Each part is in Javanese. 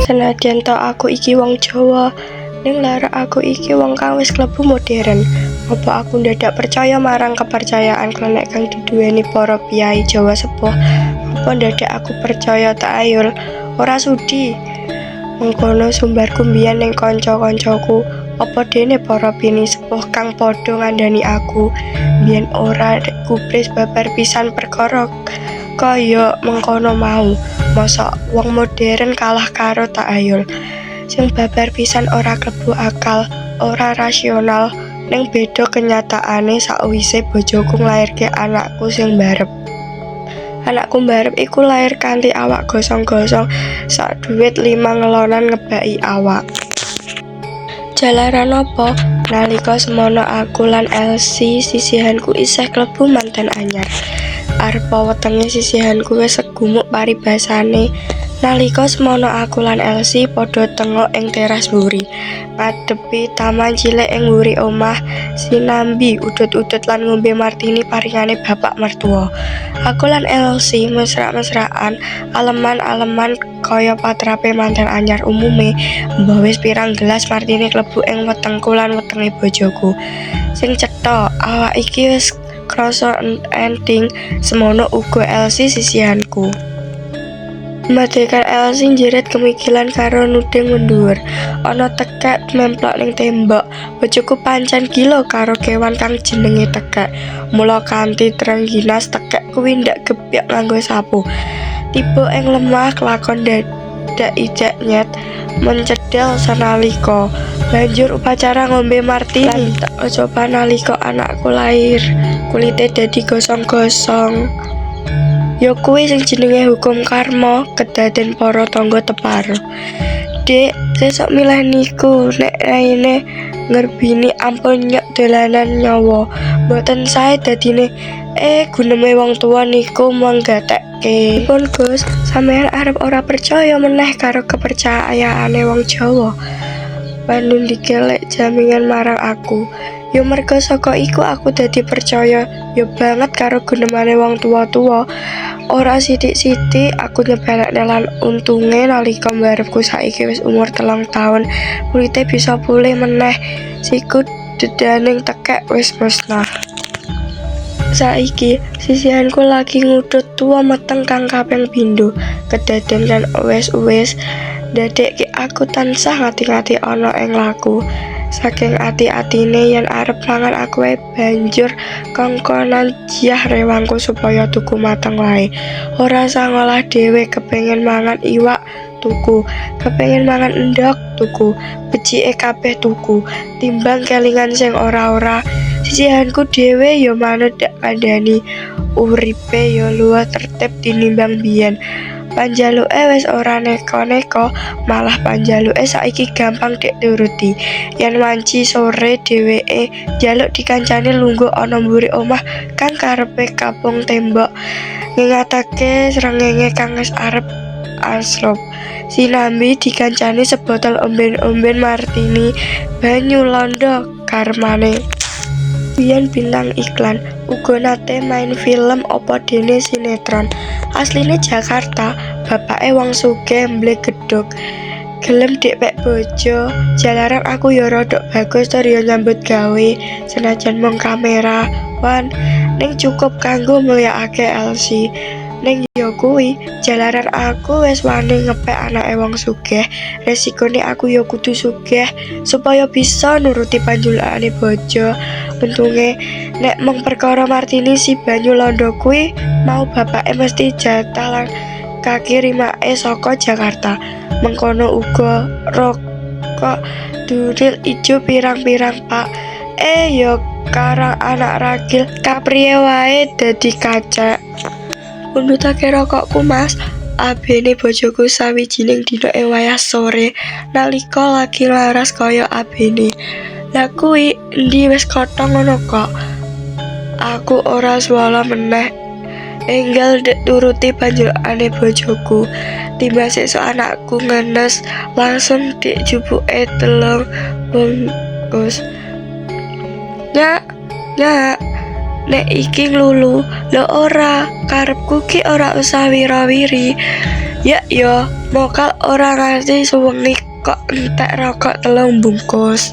Senadyan to aku iki wong Jawa, ning lara aku iki wong kang wis klebu modern. Apa aku ndadak percaya marang kepercayaan klenek kang diduweni para piyai Jawa sepuh? Apa ndadak aku percaya tak ayul? Ora sudi. Mengkono sumbarku mbiyen ning kanca-kancaku. Apa dene para bini sepuh kang padha ngandani aku mbiyen ora gubris babar pisan perkara kaya mengkono mau. Mosok wong modern kalah karo tak ayul sing babar pisan ora klebu akal, ora rasional, ning beda kenyataane sakwise bojoku nglairke anakku sing mbarep. Anakku mbarep iku lair kanthi awak gosong-gosong, sak dhuwit 5 ngelonan ngebaki awak. Jalaran apa? Nalika semono aku lan Elsie sisihanku isih klebu manten anyar. Arepa wetenge sisihanku wis segumuk paribasane. Nalika semono aku lan Elsie padha tengok ing teras mburi, ngadepi taman cilik ing mburi omah, sinambi udut-udut lan ngombe martini paringane bapak mertua. Aku lan Elsie mesra-mesraan, aleman-aleman kaya patrape manten anyar umume. Mbah wis pirang gelas martini klebu ing wetengku lan wetenge bojoku. Sing cetha, awak iki wis krasa enting, semono uga Elsie sisihanku. Madekan Elsie njerit kemikilan karo nuding mendhuwur. Ana tekek memplok ning tembok. Bojoku pancen gila karo kewan kang jenenge tekek. Mula kanthi trengginas tekek kuwi ndak gebyek nganggo sapu. Tiba ing lemah kelakon dadak ijek nyet mencedel sanalika. Banjur upacara ngombe martini. Tak coba nalika anakku lair, kulite dadi gosong-gosong. Ya kuwi sing jenenge hukum karma, kedaden para tangga tepar. Dek, sesuk milih niku nek raine ngerbini ampun nyok dolanan nyawa. Mboten sae dadine guneme wong tuwa niku manggatekke. Pun Gus, sampeyan arep ora percaya meneh karo kepercayaane wong Jawa. Pandun dikelek jamingan marang aku. Yo merga saka iku aku dadi percaya yo banget karo gunemane wong tuwa-tuwa. Ora sithik-sithik aku nyepelekne lan untunge nalika mbarepku saiki wis umur 3 taun, kulite bisa pulih meneh. Siku dedaning tekek wis musnah. Saiki sisihanku lagi ngudut tuwa meteng kang kaping pindho. Kedaden kan wis ndadekke aku tansah ngati-ngati ana ing laku. Saking ati-atine yen arep mangan aku wae banjur kongkonan jiyah rewangku supaya tuku mateng wae. Ora usah ngolah dhewe, kepengin mangan iwak tuku, kepengin mangan endhog tuku, becike kabeh tuku. Timbang kelingan sing ora-ora, sisihanku dhewe ya manut dak kandhani. Uripe ya luwih tertib tinimbang biyen. Panjaluke wis ora neko-neko, malah panjaluke saiki gampang dik turuti. Yen wanci sore dheweke njaluk dikancani lungguh ana mburi omah kang karepe kapung tembok, ngingatake srengenge kang wis arep asrop. Sinambi dikancani sebotol omben-omben martini, banyu londo karmane. Biyen bintang iklan, uga nate main film apa dene sinetron. Asline Jakarta, bapake wong sugih mblek gedhog. Gelem dik pek bojo, jalaran aku ya rodok bagus tur ya nyambut gawe, senajan mung kamera, wan, ning cukup kanggo mulyakake Elsie. Ning ya kuwi, jalaran aku wis wani ngepek anake wong sugih, resikone aku ya kudu sugih supaya bisa nuruti panjulukane bojo. Untunge nek mung perkara martini si banyu londo kuwi mau bapake mesti jatah lan kaki rimake saka Jakarta. Mengkono uga rokok duril ijo pirang-pirang pak. Ya karang anak ragil kapriye wae dadi kacek. Pundhutake rokokku Mas, abene bojoku sawijining dina ing wayah sore nalika lagi laras kaya abene. Lah kuwi endi wis kothong ngono kok. Aku ora swala meneh. Enggal dek turuti panjulukane bojoku. Timbang sesuk anakku ngenes, langsung dik jupuke 3 bungkus. Nyak, nek iki nglulu, lho ora, karepku ki ora usah wira-wiri. Ya yo, mokal ora ngerti suwengi kok entek rokok 3 bungkus.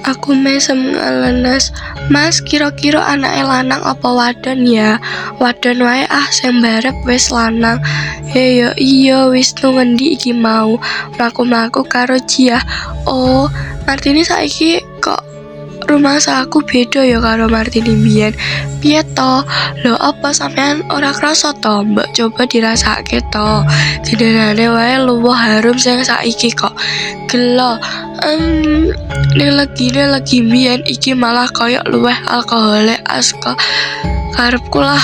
Aku mesem ngelenes, Mas kira-kira anake lanang apa wadon ya? Wadon wae ah sing barep wis lanang. Yo iya Wisnu ngendi iki mau? Mlaku-mlaku karo Jiah. Oh, Martini saiki kok rumah aku beda ya karo Martini mbiyen. Piye to? Lho apa sampean ora krasa to? Mbok coba dirasake to. Jenengane wae luwih harum sing saiki kok. Gelo. Lagi mbiyen iki malah koyo luwih alkohole aska karepku lah.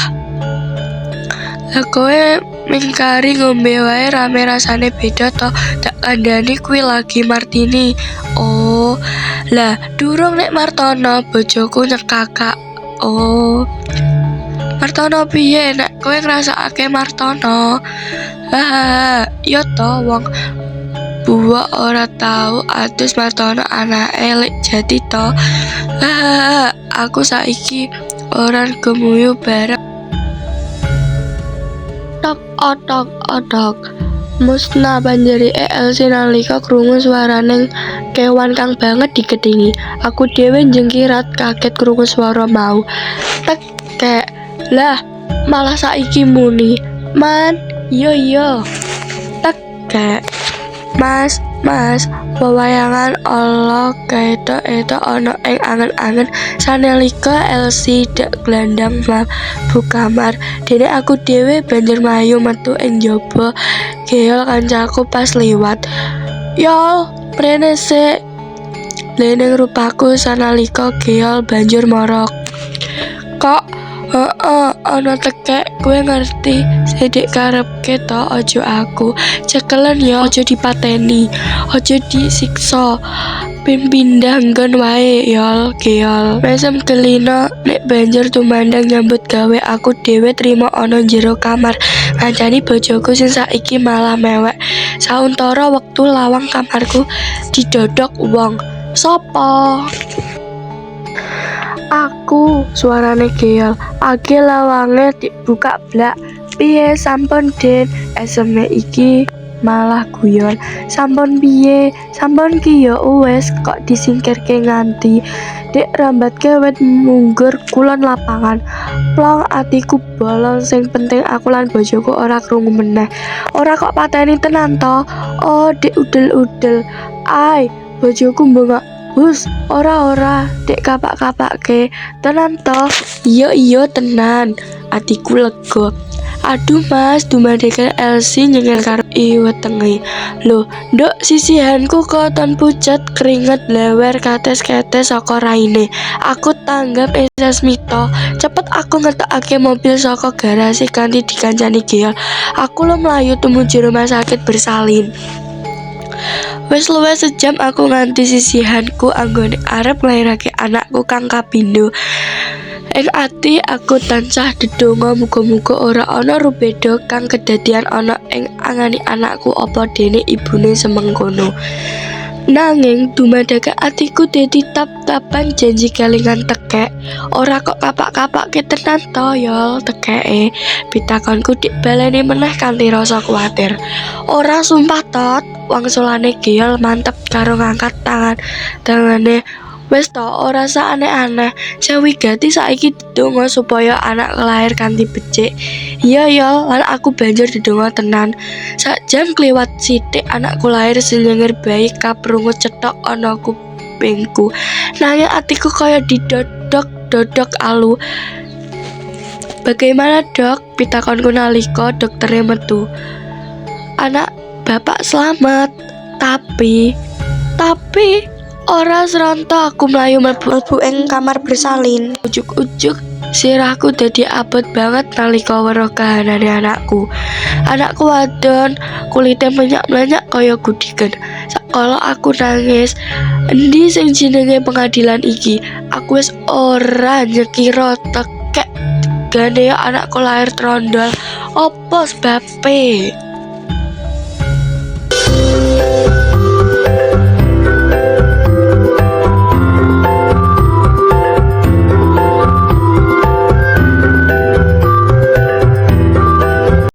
Lah kowe mingkari ngombe wae rame rasane beda to. Tak kandhani kuwi lagi Martini. Oh, lah durung nek Martono bojoku nyekakak. Oh, Martono piye nek kowe ngrasakake Martono? Yo to wong buah ora tau adus Martono anake lek jati to. Aku saiki ora gemuyu bareng. Tok otok. Musnah banjiri Elsie nalika krungu swaraning kewan kang banget digedhingi. Aku dhewe jengkirat kaget krungu swara mau. Tekek. Lah, malah saiki muni. Man, iya. Tekek. Mas, wewayangan Allah ketok ana ing angen-angen sanalika Elsie dak glandang mlebu kamar. Dene aku dhewe banjur mlayu metu ing njaba. Geol kancaku pas liwat. Yol, prene sik. Leneng rupaku sanalika Geol banjur morok. Kok ana tekek kowe ngerti sedik karepke to aja aku cekelen ya aja dipateni aja disiksa pindah nggon wae yol Geol mesem kelina nek banjur tumandang nyambut gawe aku dhewe trima ana jero kamar ngancani bojoku sing saiki malah mewek sauntara wektu lawang kamarku didodok wong sapa. Aku, suarane Geol. Age lawange dibuka blak. Piye sampun Den? SMS iki malah guyon. Sampun piye? Sampun ki ya wis kok disingkirke nganti. Dek rambatke wit munggur kulon lapangan. Plong atiku bolong sing penting aku lan bojoku ora krungu meneh. Ora kok pateni tenan to. Oh, Dek udel-udel. Ai, bojoku mbengok. Hus, ora, dek kapak-kapake. Tenan toh? Iya tenan. Atiku lega. Aduh Mas, dumadekan Elsie nyengir karo wetenge. Lho, nduk sisihanku koton pucet keringet lewer kates-ketes saka raine. Aku tanggap Esasmito. Cepet aku ngetokake mobil saka garasi kanthi dikancani Geol. Aku lo mlayu tumuju rumah sakit bersalin. Wes luwih sejam aku nganti sisihanku anggone arep nglairake anakku kang kapindho. Ing ati aku tansah ndedonga muga-muga ora ana rubeda kang kedadian ana ing angani anakku apa dene ibune semengkono. Nanging dumadake atiku dadi tap-tapan janji kelingan tekek. Ora kok kapak-kapake tenan to yol tekeke. Pitakonku dik baleni meneh kanthi rasa kuwatir. Ora sumpah tot. Wangsulane Geol mantep karo ngangkat tangane. Wes to ora sak aneh-aneh. Sewigati saiki ndedonga supaya anak lahir kanthi becik. Iya yo, lan aku banjur ndedonga tenan. Sak jam kliwat sithik anakku lahir senyengir bayi kaprungu cetok ana kupingku. Nanging atiku kaya didodok alu. Bagaimana dok? Pitakonku nalika doktere metu. Anak Bapak selamat, tapi ora seronto aku mlayu mlebu ing kamar bersalin. Ujuk-ujuk sirahku dadi abot banget nalika weruh kahanane anakku. Anakku wadon, kulite menyak-menyak kaya gudiken. Sakala aku nangis, endi sing jenenge pengadilan iki? Aku wis ora nyekira tekek gane anakku lahir trondol. Apa sebabe?